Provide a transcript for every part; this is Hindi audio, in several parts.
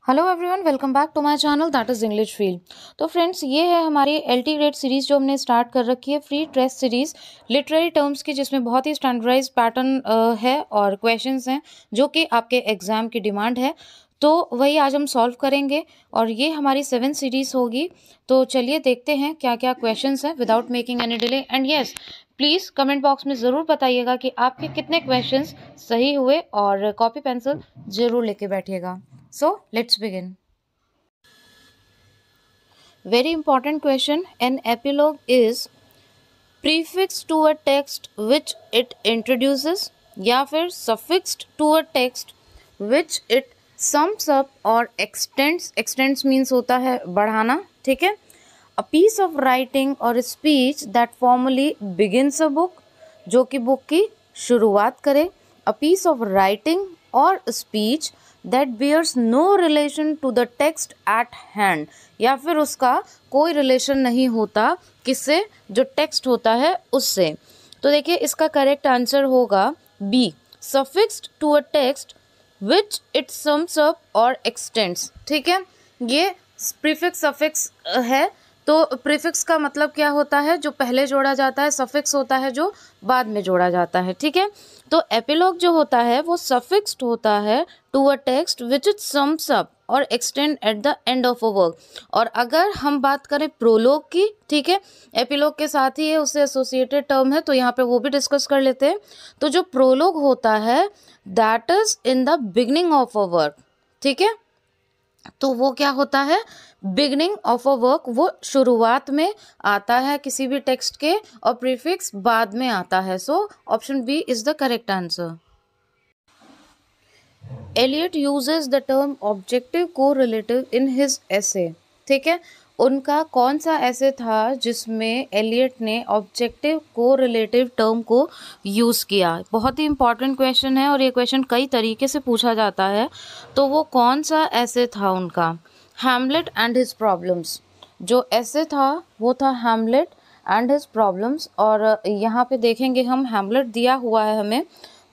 Hello everyone, welcome back to my channel that is English field. तो फ्रेंड्स, ये है हमारी एलटी ग्रेड सीरीज़ जो हमने स्टार्ट कर रखी है, free test series literary terms की, जिसमें बहुत ही स्टैंडर्डाइज पैटर्न है और क्वेश्चंस हैं जो कि आपके एग्ज़ाम की डिमांड है। तो वही आज हम सॉल्व करेंगे और ये हमारी 7 सीरीज़ होगी। तो चलिए देखते हैं क्या क्या क्वेश्चंस हैं without making any delay. And yes, please comment box में ज़रूर बताइएगा कि आपके कितने क्वेश्चंस सही हुए और कॉपी पेंसिल ज़रूर लेके बैठिएगा। So let's begin. Very important question. An epilogue is prefixed to a text which it introduces या फिर suffixed to a text which it sums up or extends. Extends means होता है बढ़ाना, ठीक है। A piece of writing or a speech that formally begins a book, जो कि बुक की शुरुआत करे। A piece of writing or a speech that bears no relation to the text at hand, या फिर उसका कोई रिलेशन नहीं होता किससे, जो टेक्स्ट होता है उससे। तो देखिए इसका करेक्ट आंसर होगा B, suffixed to a text which it sums up और एक्सटेंड्स। ठीक है, ये प्रीफिक्स सफिक्स है। तो प्रीफिक्स का मतलब क्या होता है, जो पहले जोड़ा जाता है। सफिक्स होता है जो बाद में जोड़ा जाता है, ठीक है। तो एपिलॉग जो होता है वो सफिक्स्ड होता है to a text which it sums up और extend at the end of a work. और अगर हम बात करें प्रोलॉग की, ठीक है, एपिलॉग के साथ ही है, उससे एसोसिएटेड टर्म है, तो यहाँ पे वो भी डिस्कस कर लेते हैं। तो जो प्रोलॉग होता है that is in the beginning of a work, ठीक है। तो वो क्या होता है, बिगनिंग ऑफ अ वर्क, वो शुरुआत में आता है किसी भी टेक्स्ट के, और प्रीफिक्स बाद में आता है। So option B is the correct answer. Eliot uses the term objective correlative in his essay, ठीक है। उनका कौन सा ऐसे था जिसमें एलियट ने ऑब्जेक्टिव कोरिलेटिव टर्म को यूज़ किया। बहुत ही इंपॉर्टेंट क्वेश्चन है और ये क्वेश्चन कई तरीके से पूछा जाता है। तो वो कौन सा ऐसे था उनका, हैमलेट एंड हिज प्रॉब्लम्स। जो ऐसे था वो था हैमलेट एंड हिज प्रॉब्लम्स। और यहाँ पे देखेंगे हम, हैमलेट दिया हुआ है हमें,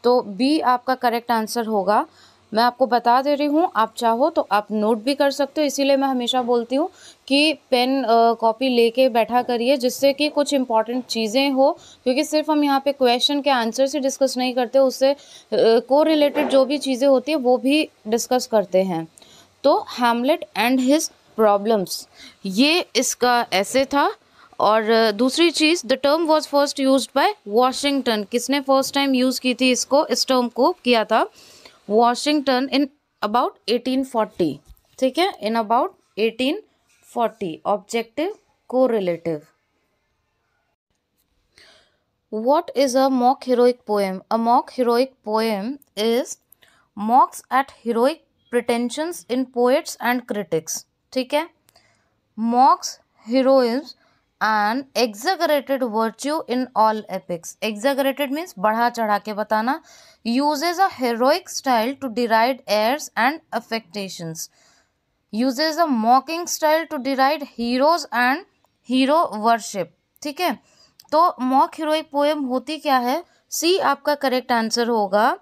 तो बी आपका करेक्ट आंसर होगा। मैं आपको बता दे रही हूँ, आप चाहो तो आप नोट भी कर सकते हो। इसीलिए मैं हमेशा बोलती हूँ कि पेन कॉपी लेके बैठा करिए, जिससे कि कुछ इंपॉर्टेंट चीज़ें हो, क्योंकि सिर्फ हम यहाँ पे क्वेश्चन के आंसर से डिस्कस नहीं करते, उससे को रिलेटेड जो भी चीज़ें होती है वो भी डिस्कस करते हैं। तो हैमलेट एंड हिज प्रॉब्लम्स, ये इसका ऐसे था। और दूसरी चीज़, the term was first used by Washington. किसने फर्स्ट टाइम यूज़ की थी इसको, इस टर्म को किया था वॉशिंगटन इन अबाउट 1840, ठीक है, in about 1840। Objective correlative. What is a mock heroic poem? A mock heroic poem is mocks at heroic pretensions in poets and critics, ठीक है। mocks heroism and exaggerated virtue in all epics. Exaggerated means बढ़ा चढ़ा के बताना. Uses a heroic style to deride airs and affectations. Uses a mocking style to deride heroes and hero worship, ठीक है। तो मॉक हीरोइक पोएम होती क्या है, सी आपका करेक्ट आंसर होगा।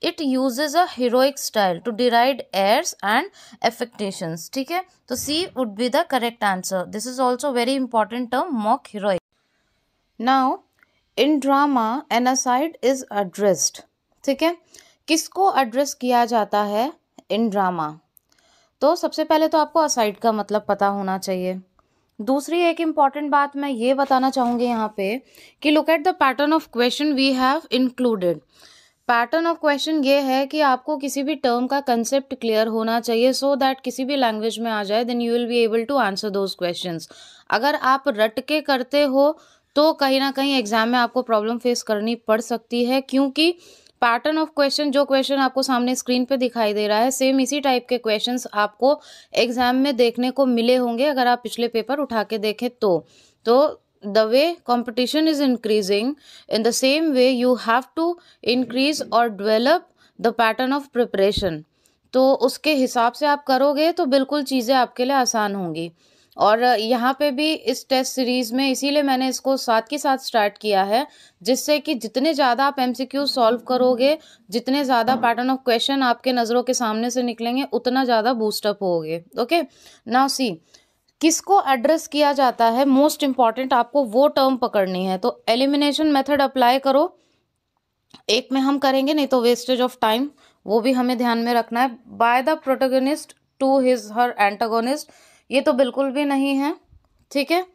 It uses a heroic style to deride airs and affectations, ठीक है। तो C would be the correct answer. This is also very important term, mock heroic. Now in drama an aside is addressed, ठीक है। किसको एड्रेस किया जाता है इन ड्रामा। तो सबसे पहले तो आपको असाइड का मतलब पता होना चाहिए। दूसरी एक इम्पॉर्टेंट बात मैं ये बताना चाहूँगी यहाँ पे कि look at the pattern of question we have included. Pattern of question ये है कि आपको किसी भी टर्म का कंसेप्ट क्लियर होना चाहिए, सो दैट किसी भी लैंग्वेज में आ जाए, then you will be able to answer those questions. अगर आप रट के करते हो तो कहीं ना कहीं एग्जाम में आपको प्रॉब्लम फेस करनी पड़ सकती है, क्योंकि पैटर्न ऑफ क्वेश्चन, जो क्वेश्चन आपको सामने स्क्रीन पे दिखाई दे रहा है, सेम इसी टाइप के क्वेश्चंस आपको एग्जाम में देखने को मिले होंगे अगर आप पिछले पेपर उठा के देखें तो the way competition is increasing, in the same way you have to increase और develop the pattern of preparation. तो उसके हिसाब से आप करोगे तो बिल्कुल चीज़ें आपके लिए आसान होंगी। और यहाँ पे भी इस टेस्ट सीरीज़ में इसीलिए मैंने इसको साथ के साथ स्टार्ट किया है, जिससे कि जितने ज़्यादा आप MCQ सॉल्व करोगे, जितने ज़्यादा पैटर्न ऑफ क्वेश्चन आपके नज़रों के सामने से निकलेंगे, उतना ज़्यादा बूस्टअप होगे। ओके, नाउ सी, किसको एड्रेस किया जाता है, मोस्ट इंपॉर्टेंट आपको वो टर्म पकड़नी है। तो एलिमिनेशन मेथड अप्लाई करो, एक में हम करेंगे, नहीं तो वेस्टेज ऑफ टाइम, वो भी हमें ध्यान में रखना है। By the protagonist to his her antagonist, ये तो बिल्कुल भी नहीं है, ठीक है।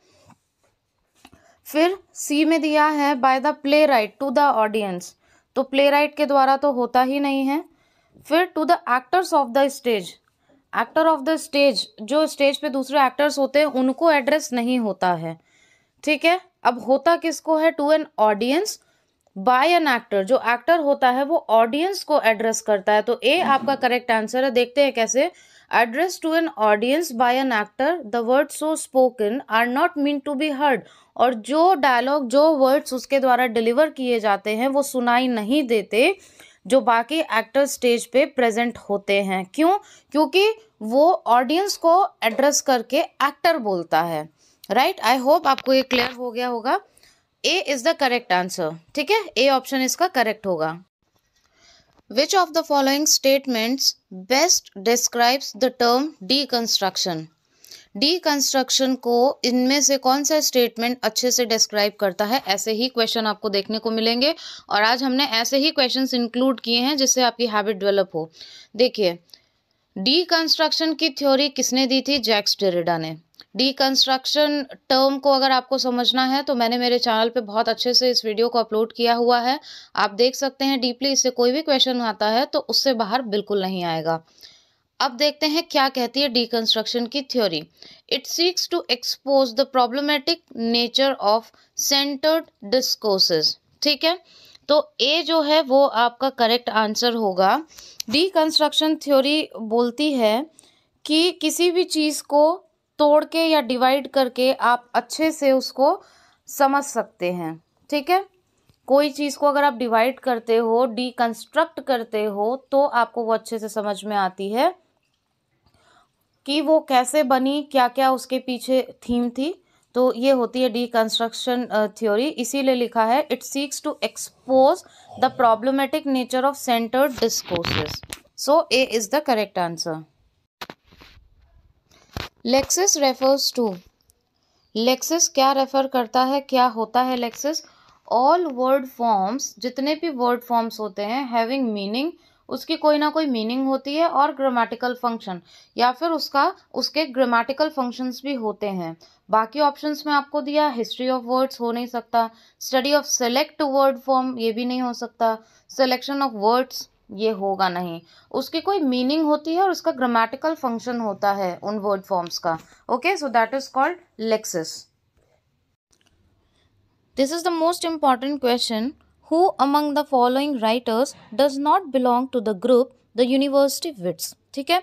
फिर सी में दिया है by the playwright to the audience, तो प्ले राइट के द्वारा तो होता ही नहीं है। फिर to the actors of the stage, actor of the stage, जो स्टेज पे दूसरे एक्टर्स होते हैं उनको एड्रेस नहीं होता है, ठीक है। अब होता किसको है, to an audience by an actor, जो एक्टर होता है वो ऑडियंस को एड्रेस करता है। तो ए आपका करेक्ट आंसर है। देखते हैं कैसे। Address to an audience by an actor, the word so spoken are not meant to be heard, और जो डायलॉग, जो वर्ड्स उसके द्वारा डिलीवर किए जाते हैं वो सुनाई नहीं देते जो बाकी एक्टर स्टेज पे प्रेजेंट होते हैं। क्यों? क्योंकि वो ऑडियंस को एड्रेस करके एक्टर बोलता है। राइट, आई होप आपको ये क्लियर हो गया होगा। ए इज द करेक्ट आंसर, ठीक है, ए ऑप्शन इसका करेक्ट होगा। Which of the following statements best describes the term deconstruction, deconstruction को इनमें से कौन सा स्टेटमेंट अच्छे से डिस्क्राइब करता है। ऐसे ही क्वेश्चन आपको देखने को मिलेंगे और आज हमने ऐसे ही क्वेश्चंस इंक्लूड किए हैं जिससे आपकी हैबिट डेवलप हो। देखिए, डीकंस्ट्रक्शन की थ्योरी किसने दी थी, जैक्स डेरिडा ने। डीकंस्ट्रक्शन टर्म को अगर आपको समझना है तो मैंने मेरे चैनल पे बहुत अच्छे से इस वीडियो को अपलोड किया हुआ है, आप देख सकते हैं डीपली। इससे कोई भी क्वेश्चन आता है तो उससे बाहर बिल्कुल नहीं आएगा। अब देखते हैं क्या कहती है डीकंस्ट्रक्शन की theory. It seeks to expose the problematic nature of centred discourses, ठीक है। तो ए जो है वो आपका करेक्ट आंसर होगा। डीकंस्ट्रक्शन थ्योरी बोलती है कि किसी भी चीज़ को तोड़ के या डिवाइड करके आप अच्छे से उसको समझ सकते हैं, ठीक है। कोई चीज़ को अगर आप डिवाइड करते हो, डीकंस्ट्रक्ट करते हो, तो आपको वो अच्छे से समझ में आती है कि वो कैसे बनी, क्या क्या उसके पीछे थीम थी। तो ये होती है डीकंस्ट्रक्शन थ्योरी। इसीलिए लिखा है it seeks to expose the problematic nature of centred discourses. So A is the correct answer. Lexis refers to, lexis क्या रेफर करता है, क्या होता है लेक्सिस? ऑल वर्ड फॉर्म्स, जितने भी वर्ड फॉर्म्स होते हैं हैविंग मीनिंग, उसकी कोई ना कोई मीनिंग होती है, और ग्रामेटिकल फंक्शन, या फिर उसके ग्रामेटिकल फंक्शंस भी होते हैं। बाकी ऑप्शंस में आपको दिया, हिस्ट्री ऑफ वर्ड्स हो नहीं सकता, study of select word form ये भी नहीं हो सकता, सिलेक्शन ऑफ वर्ड्स ये होगा नहीं। उसकी कोई मीनिंग होती है और उसका ग्रामेटिकल फंक्शन होता है उन वर्ड फॉर्म्स का। Okay, so that is called Lexus. This is the most important question. Who among the following writers does not belong to the group the university wits? ठीक है,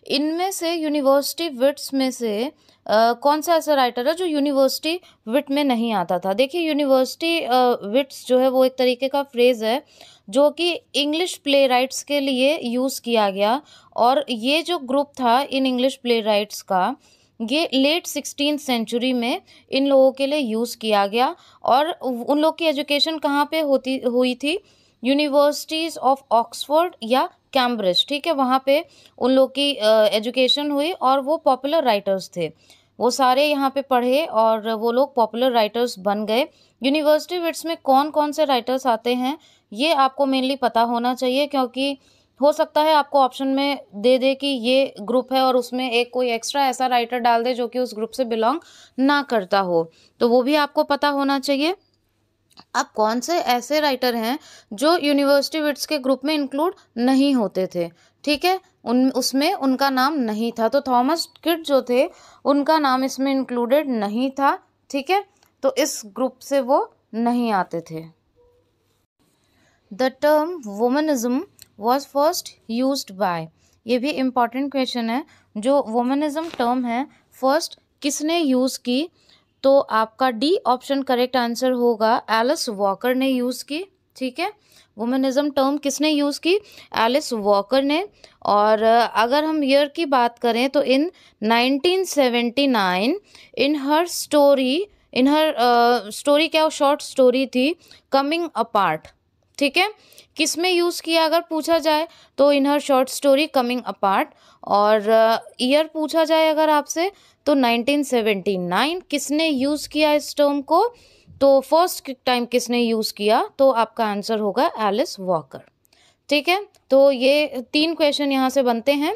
इनमें से यूनिवर्सिटी विट्स में से कौन सा ऐसा राइटर है जो यूनिवर्सिटी विट में नहीं आता था? देखिए, यूनिवर्सिटी विट्स जो है वो एक तरीके का फ्रेज है जो कि इंग्लिश प्ले राइट्स के लिए यूज़ किया गया, और ये जो ग्रुप था इन इंग्लिश प्ले राइट्स का, ये लेट 16th सेंचुरी में इन लोगों के लिए यूज़ किया गया। और उन लोग की एजुकेशन कहाँ पे हुई थी? यूनिवर्सिटीज़ ऑफ ऑक्सफोर्ड या कैम्ब्रिज, ठीक है, वहाँ पे उन लोग की एजुकेशन हुई, और वो पॉपुलर राइटर्स थे। वो सारे यहाँ पे पढ़े और वो लोग पॉपुलर राइटर्स बन गए। यूनिवर्सिटी विट्स में कौन कौन से राइटर्स आते हैं ये आपको मेनली पता होना चाहिए, क्योंकि हो सकता है आपको ऑप्शन में दे दे कि ये ग्रुप है और उसमें एक कोई एक्स्ट्रा ऐसा राइटर डाल दे जो कि उस ग्रुप से बिलोंग ना करता हो, तो वो भी आपको पता होना चाहिए। अब कौन से ऐसे राइटर हैं जो यूनिवर्सिटी विट्स के ग्रुप में इंक्लूड नहीं होते थे, ठीक है, उसमें उनका नाम नहीं था। तो थॉमस किड जो थे उनका नाम इसमें इंक्लूडेड नहीं था, ठीक है, तो इस ग्रुप से वो नहीं आते थे। The term womanism was first used by, ये भी इम्पॉर्टेंट क्वेश्चन है। जो वुमनिज्म टर्म है फर्स्ट किसने यूज़ की? तो आपका डी ऑप्शन करेक्ट आंसर होगा, एलिस वॉकर ने यूज़ की, ठीक है, वुमेनिज्म टर्म किसने यूज़ की? एलिस वॉकर ने। और अगर हम ईयर की बात करें तो इन 1979 इन हर स्टोरी क्या शॉर्ट स्टोरी थी कमिंग अपार्ट। ठीक है, किस में यूज़ किया अगर पूछा जाए तो इन हर शॉर्ट स्टोरी कमिंग अपार्ट। और ईयर पूछा जाए अगर आपसे तो 1979 किसने यूज़ किया इस टर्म को? तो फर्स्ट टाइम किसने यूज़ किया? तो आपका आंसर होगा एलिस वॉकर। ठीक है, तो ये 3 क्वेश्चन यहाँ से बनते हैं।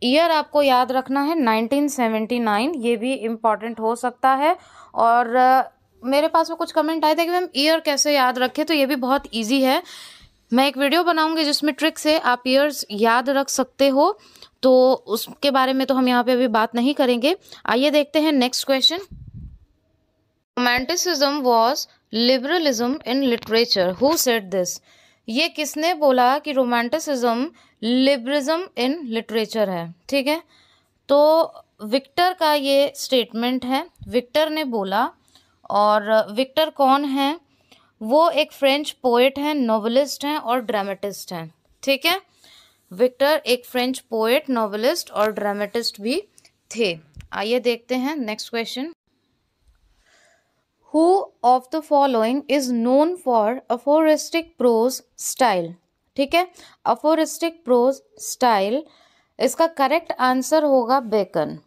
ईयर आपको याद रखना है 1979, ये भी इम्पॉर्टेंट हो सकता है। और मेरे पास में कुछ कमेंट आए थे कि मैम ईयर कैसे याद रखें, तो ये भी बहुत ईजी है। मैं एक वीडियो बनाऊंगी जिसमें ट्रिक से आप ईयर्स याद रख सकते हो, तो उसके बारे में तो हम यहाँ पे अभी बात नहीं करेंगे। आइए देखते हैं next question. Romanticism was liberalism in literature, who said this? ये किसने बोला कि रोमांटिसिज्म लिबरलिज्म इन लिटरेचर है? ठीक है, तो विक्टर का ये स्टेटमेंट है, विक्टर ने बोला। और विक्टर कौन है? वो एक फ्रेंच पोएट हैं, नॉवेलिस्ट हैं और ड्रामेटिस्ट हैं। ठीक है, विक्टर एक फ्रेंच पोएट, नॉवेलिस्ट और ड्रामेटिस्ट भी थे। आइए देखते हैं next question. Who of the following is known for aphoristic prose style? ठीक है, aphoristic prose style, इसका करेक्ट आंसर होगा बेकन।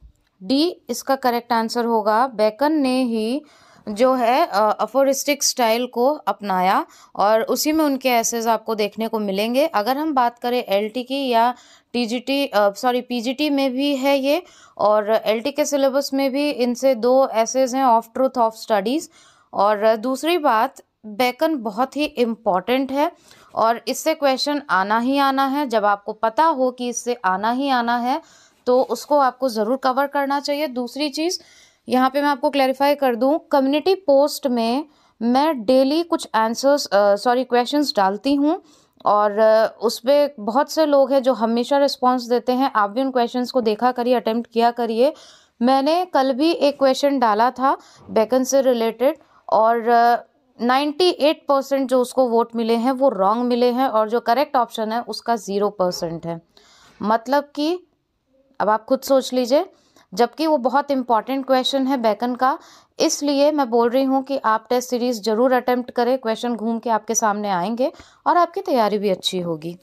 डी इसका करेक्ट आंसर होगा। बेकन ने ही जो है अफोरिस्टिक स्टाइल को अपनाया और उसी में उनके एसेज आपको देखने को मिलेंगे। अगर हम बात करें एलटी की या पीजीटी में भी है ये, और एलटी के सिलेबस में भी इनसे 2 एसेज हैं, ऑफ ट्रूथ ऑफ स्टडीज़। और दूसरी बात, बेकन बहुत ही इम्पॉर्टेंट है और इससे क्वेश्चन आना ही आना है। जब आपको पता हो कि इससे आना ही आना है तो उसको आपको ज़रूर कवर करना चाहिए। दूसरी चीज़ यहाँ पे मैं आपको क्लैरिफाई कर दूँ, कम्युनिटी पोस्ट में मैं डेली कुछ क्वेश्चंस डालती हूँ और उस पर बहुत से लोग हैं जो हमेशा रिस्पांस देते हैं। आप भी उन क्वेश्चंस को देखा करिए, अटेम्प्ट किया करिए। मैंने कल भी एक क्वेश्चन डाला था बेकन से रिलेटेड और 98% जो उसको वोट मिले हैं वो रॉन्ग मिले हैं और जो करेक्ट ऑप्शन है उसका 0% है। मतलब कि अब आप खुद सोच लीजिए, जबकि वो बहुत इंपॉर्टेंट क्वेश्चन है बेकन का। इसलिए मैं बोल रही हूँ कि आप टेस्ट सीरीज जरूर अटेम्प्ट करें, क्वेश्चन घूम के आपके सामने आएंगे और आपकी तैयारी भी अच्छी होगी।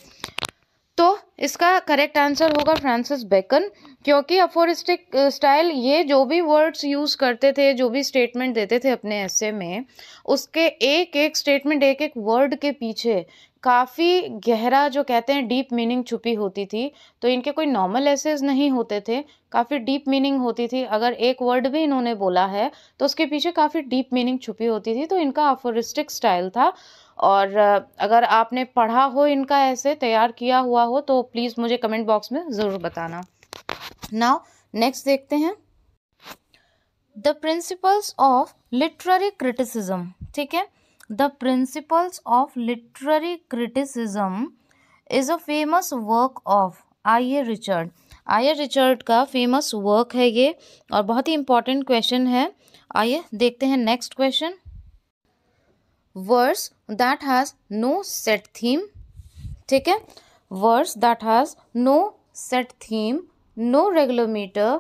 तो इसका करेक्ट आंसर होगा फ्रांसिस बेकन, क्योंकि अफोरिस्टिक स्टाइल ये जो भी वर्ड्स यूज़ करते थे, जो भी स्टेटमेंट देते थे अपने एसे में, उसके एक एक स्टेटमेंट, एक एक वर्ड के पीछे काफ़ी गहरा जो कहते हैं डीप मीनिंग छुपी होती थी। तो इनके कोई नॉर्मल एसेज नहीं होते थे, काफ़ी डीप मीनिंग होती थी। अगर एक वर्ड भी इन्होंने बोला है तो उसके पीछे काफ़ी डीप मीनिंग छुपी होती थी, तो इनका अफोरिस्टिक स्टाइल था। और अगर आपने पढ़ा हो इनका ऐसे तैयार किया हुआ हो तो प्लीज़ मुझे कमेंट बॉक्स में ज़रूर बताना। नाउ नेक्स्ट देखते हैं, the principles of literary criticism. ठीक है, the principles of literary criticism is a famous work of IA. Richard. IA. Richard का फेमस वर्क है ये और बहुत ही इंपॉर्टेंट क्वेश्चन है। आइए देखते हैं next question. Verse that has no set theme. ठीक है, verse that has no set theme, no regular metre,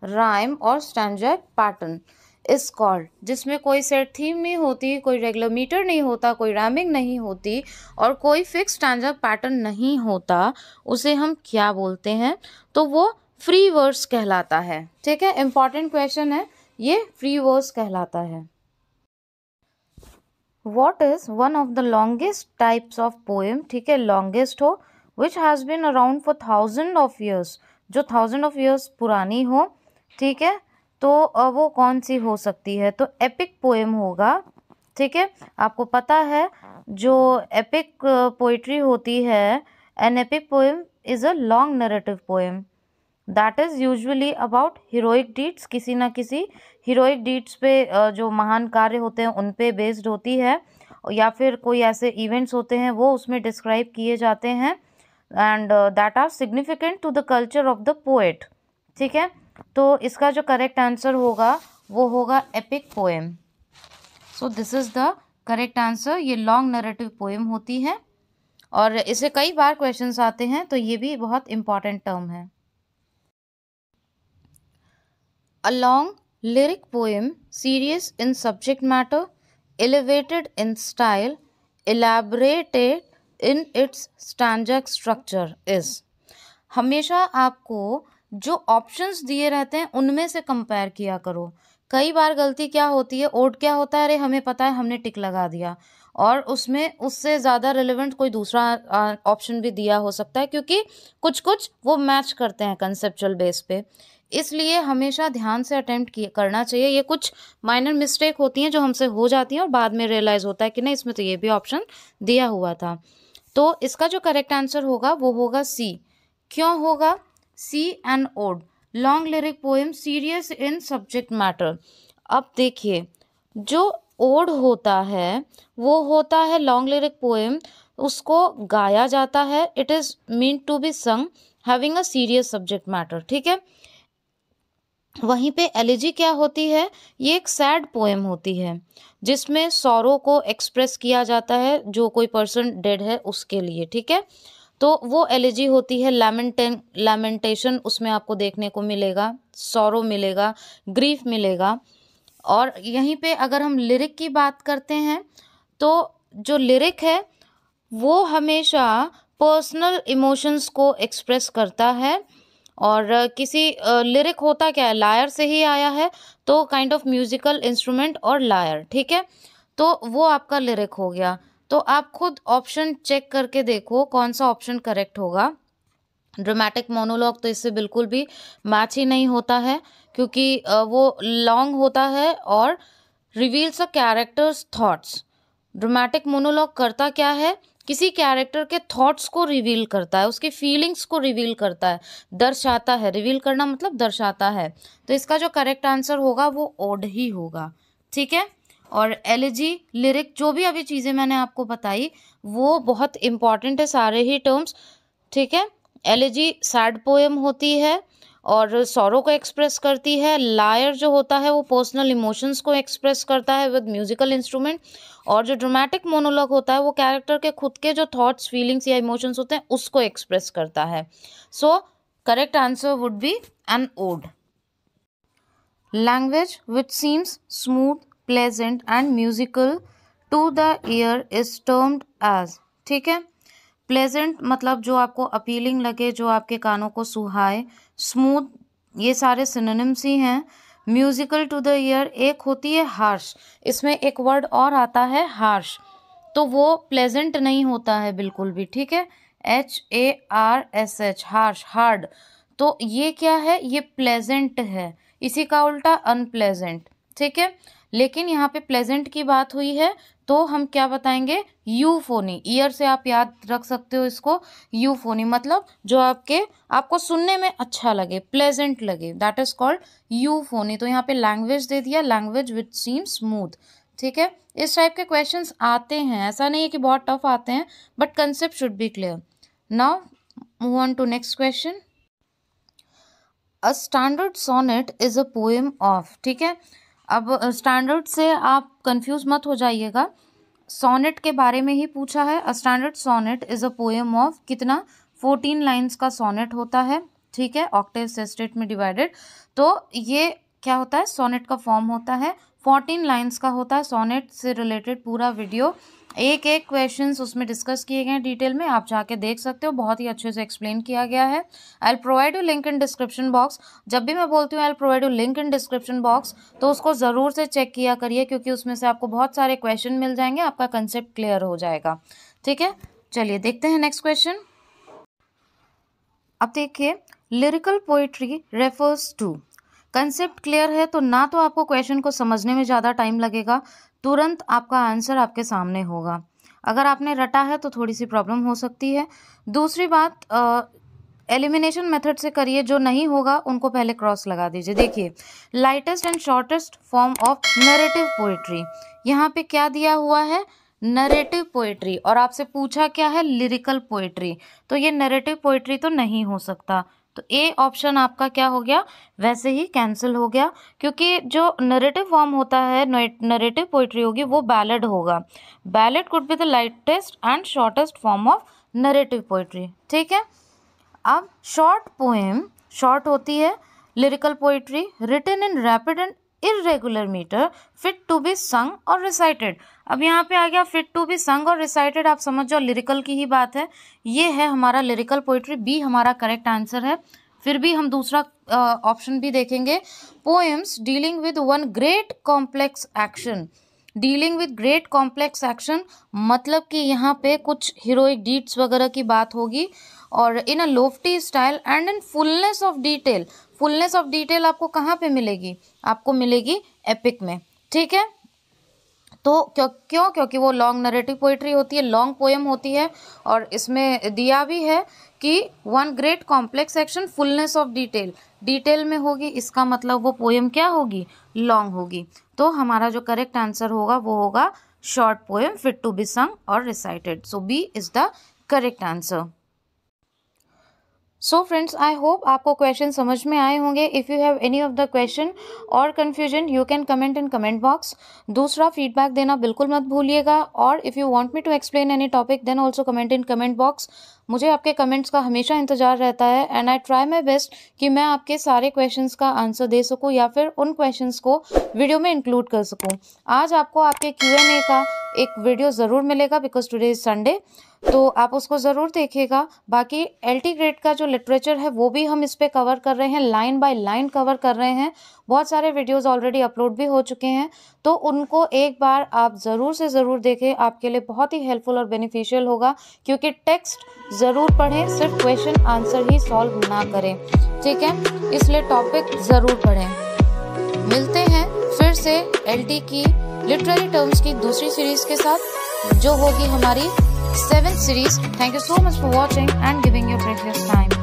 rhyme और स्टैंजा पैटर्न इज कॉल्ड। जिसमें कोई सेट थीम नहीं होती, कोई रेगुलर मीटर नहीं होता, कोई राइमिंग नहीं होती और कोई फिक्स स्टैंजा पैटर्न नहीं होता, उसे हम क्या बोलते हैं? तो वो फ्री वर्स कहलाता है। ठीक है, इंपॉर्टेंट क्वेश्चन है ये, फ्री वर्स कहलाता है। What is one of the longest types of poem? ठीक है, longest हो, which has been around for thousand of years, जो थाउजेंड ऑफ ईयर्स पुरानी हो। ठीक है, तो वो कौन सी हो सकती है? तो एपिक पोएम होगा। ठीक है, आपको पता है जो एपिक पोइट्री होती है, an epic poem is a long narrative poem that is usually about heroic deeds, किसी ना किसी हीरोइक डीड्स पे जो महान कार्य होते हैं उन पे बेस्ड होती है, या फिर कोई ऐसे इवेंट्स होते हैं वो उसमें डिस्क्राइब किए जाते हैं, and that are significant to the culture of the poet. ठीक है, तो इसका जो करेक्ट आंसर होगा वो होगा epic poem. So this is the correct answer ये लॉन्ग नरेटिव पोएम होती है और इसे कई बार क्वेश्चंस आते हैं, तो ये भी बहुत इंपॉर्टेंट टर्म है। A long lyric poem, serious in subject matter, elevated in style, elaborated in its stanza structure is। हमेशा आपको जो ऑप्शंस दिए रहते हैं उनमें से कंपेयर किया करो। कई बार गलती क्या होती है, ओड क्या होता है, अरे हमें पता है हमने टिक लगा दिया और उसमें उससे ज़्यादा रिलेवेंट कोई दूसरा ऑप्शन भी दिया हो सकता है, क्योंकि कुछ कुछ वो मैच करते हैं कंसेप्चुअल बेस पे। इसलिए हमेशा ध्यान से अटेम्प्ट करना चाहिए। ये कुछ माइनर मिस्टेक होती हैं जो हमसे हो जाती हैं और बाद में रियलाइज़ होता है कि नहीं, इसमें तो ये भी ऑप्शन दिया हुआ था। तो इसका जो करेक्ट आंसर होगा वो होगा सी। क्यों होगा C? An ode, long lyric poem, serious in subject matter. अब देखिए, जो ओड होता है वो होता है लॉन्ग लिरिक पोएम, उसको गाया जाता है, it is meant to be sung having a serious subject matter, ठीक है। वहीं पे एलिजी क्या होती है, ये एक सैड पोएम होती है जिसमें सॉरो को एक्सप्रेस किया जाता है, जो कोई पर्सन डेड है उसके लिए, ठीक है। तो वो एलिजी होती है। लैमेंटेशन उसमें आपको देखने को मिलेगा, सॉरो मिलेगा, ग्रीफ मिलेगा। और यहीं पे अगर हम लिरिक की बात करते हैं तो जो लिरिक है वो हमेशा पर्सनल इमोशंस को एक्सप्रेस करता है। और किसी लिरिक होता क्या है, लायर से ही आया है, तो काइंड ऑफ म्यूजिकल इंस्ट्रूमेंट और लायर, ठीक है। तो वो आपका लिरिक हो गया। तो आप खुद ऑप्शन चेक करके देखो कौन सा ऑप्शन करेक्ट होगा। ड्रामेटिक मोनोलॉग तो इससे बिल्कुल भी मैच ही नहीं होता है, क्योंकि वो लॉन्ग होता है और रिवील्स अ कैरेक्टर्स थॉट्स। ड्रामेटिक मोनोलॉग करता क्या है, किसी कैरेक्टर के थॉट्स को रिवील करता है, उसकी फीलिंग्स को रिवील करता है, दर्शाता है। रिवील करना मतलब दर्शाता है। तो इसका जो करेक्ट आंसर होगा वो ओड ही होगा, ठीक है। और एलिजी, लिरिक, जो भी अभी चीज़ें मैंने आपको बताई वो बहुत इंपॉर्टेंट है, सारे ही टर्म्स, ठीक है। एलिजी सैड पोएम होती है और सॉरो को एक्सप्रेस करती है। लायर जो होता है वो पर्सनल इमोशंस को एक्सप्रेस करता है विद म्यूजिकल इंस्ट्रूमेंट। और जो ड्रामेटिक मोनोलॉग होता है वो कैरेक्टर के खुद के जो थॉट्स, फीलिंग्स या इमोशंस होते हैं उसको एक्सप्रेस करता है। So correct answer would be an ode. Language which seems smooth, pleasant and musical to the ear is termed as, ठीक है। प्लेजेंट मतलब जो आपको अपीलिंग लगे, जो आपके कानों को सुहाए। स्मूथ, ये सारे सिनोनिम्स ही हैं। म्यूजिकल टू द ईयर एक होती है हार्श, इसमें एक वर्ड और आता है हार्श, तो वो प्लेजेंट नहीं होता है बिल्कुल भी, ठीक है। HARSH, harsh, hard. तो ये क्या है, ये प्लेजेंट है, इसी का उल्टा अनप्लेजेंट, ठीक है। लेकिन यहाँ पे प्लेजेंट की बात हुई है तो हम क्या बताएंगे, यूफोनी। ईयर से आप याद रख सकते हो इसको, यूफोनी मतलब जो आपको सुनने में अच्छा लगे, प्लेजेंट लगे, दैट इज कॉल्ड यूफोनी। तो यहाँ पे लैंग्वेज दे दिया, लैंग्वेज विच सीम स्मूथ, ठीक है। इस टाइप के क्वेश्चंस आते हैं, ऐसा नहीं है कि बहुत टफ आते हैं, but concept should be clear. Now move on to next question. A standard sonnet is a poem of, ठीक है। अब स्टैंडर्ड से आप कंफ्यूज मत हो जाइएगा, सोनेट के बारे में ही पूछा है। A standard sonnet is a poem of कितना, 14 लाइन्स का सोनेट होता है, ठीक है, ऑक्टेव सेस्टेट में डिवाइडेड। तो ये क्या होता है, सोनेट का फॉर्म होता है, 14 लाइन्स का होता है। सोनेट से रिलेटेड पूरा वीडियो, एक एक क्वेश्चंस उसमें डिस्कस किए गए हैं डिटेल में, आप जाके देख सकते हो, बहुत ही अच्छे से एक्सप्लेन किया गया है। I will provide you link in description box. जब भी मैं बोलती हूँ I will provide you link in description box, तो उसको ज़रूर से चेक किया करिए, क्योंकि उसमें से आपको बहुत सारे क्वेश्चन मिल जाएंगे, आपका कंसेप्ट क्लियर हो जाएगा, ठीक है। चलिए देखते हैं नेक्स्ट क्वेश्चन। अब देखिए, lyrical poetry refers to, concept clear है तो ना तो आपको क्वेश्चन को समझने में ज़्यादा टाइम लगेगा, तुरंत आपका आंसर आपके सामने होगा। अगर आपने रटा है तो थोड़ी सी प्रॉब्लम हो सकती है। दूसरी बात, एलिमिनेशन मेथड से करिए, जो नहीं होगा उनको पहले क्रॉस लगा दीजिए। देखिए, lightest and shortest form of narrative poetry, यहाँ पे क्या दिया हुआ है, नरेटिव पोइट्री, और आपसे पूछा क्या है, लिरिकल पोइट्री। तो ये नरेटिव पोइट्री तो नहीं हो सकता, तो ए ऑप्शन आपका क्या हो गया, वैसे ही कैंसिल हो गया, क्योंकि जो नरेटिव फॉर्म होता है, नरेटिव पोइट्री होगी, वो बैलेड होगा। Ballad could be the lightest and shortest form of narrative poetry. ठीक है, अब शॉर्ट पोएम, शॉर्ट होती है lyrical poetry written in rapid and irregular metre, fit to be sung और रिसाइटेड। अब यहाँ पे आ गया फिट टू बी संग और रिसाइटेड, आप समझ जाओ लिरिकल की ही बात है। ये है हमारा लिरिकल पोइट्री, बी हमारा करेक्ट आंसर है। फिर भी हम दूसरा ऑप्शन भी देखेंगे, poems dealing with one great complex action. Dealing with great complex action मतलब कि यहाँ पे कुछ हीरोइक डीड्स वगैरह की बात होगी, और in a lofty style and in fullness of detail. Fullness of detail आपको कहाँ पे मिलेगी, आपको मिलेगी एपिक में। ठीक है, तो क्योंकि वो लॉन्ग नरेटिव पोइट्री होती है, लॉन्ग पोएम होती है, और इसमें दिया भी है कि one great complex action fullness of detail, detail में होगी, इसका मतलब वो पोएम क्या होगी, लॉन्ग होगी। तो हमारा जो करेक्ट आंसर होगा वो होगा short poem fit to be sung और recited. So B is the correct answer. So friends, I hope आपको क्वेश्चन समझ में आए होंगे। If you have any of the question और confusion you can comment in comment box. दूसरा, फीडबैक देना बिल्कुल मत भूलिएगा, और if you want me to explain any topic then also comment in comment box. मुझे आपके कमेंट्स का हमेशा इंतजार रहता है, and I try my best कि मैं आपके सारे क्वेश्चंस का आंसर दे सकूं, या फिर उन क्वेश्चंस को वीडियो में इंक्लूड कर सकूं। आज आपको आपके Q&A का एक वीडियो ज़रूर मिलेगा, बिकॉज टुडे इज संडे, तो आप उसको ज़रूर देखिएगा। बाकी LT ग्रेड का जो लिटरेचर है वो भी हम इस पे कवर कर रहे हैं, लाइन बाय लाइन कवर कर रहे हैं। बहुत सारे वीडियोस ऑलरेडी अपलोड भी हो चुके हैं, तो उनको एक बार आप ज़रूर से ज़रूर देखें, आपके लिए बहुत ही हेल्पफुल और बेनिफिशियल होगा। क्योंकि टेक्स्ट ज़रूर पढ़ें, सिर्फ क्वेश्चन आंसर ही सॉल्व ना करें। ठीक है, इसलिए टॉपिक ज़रूर पढ़ें। मिलते हैं फिर से LT की लिटरेरी टर्म्स की दूसरी सीरीज़ के साथ, जो होगी हमारी 7th series. Thank you so much for watching and giving your precious time.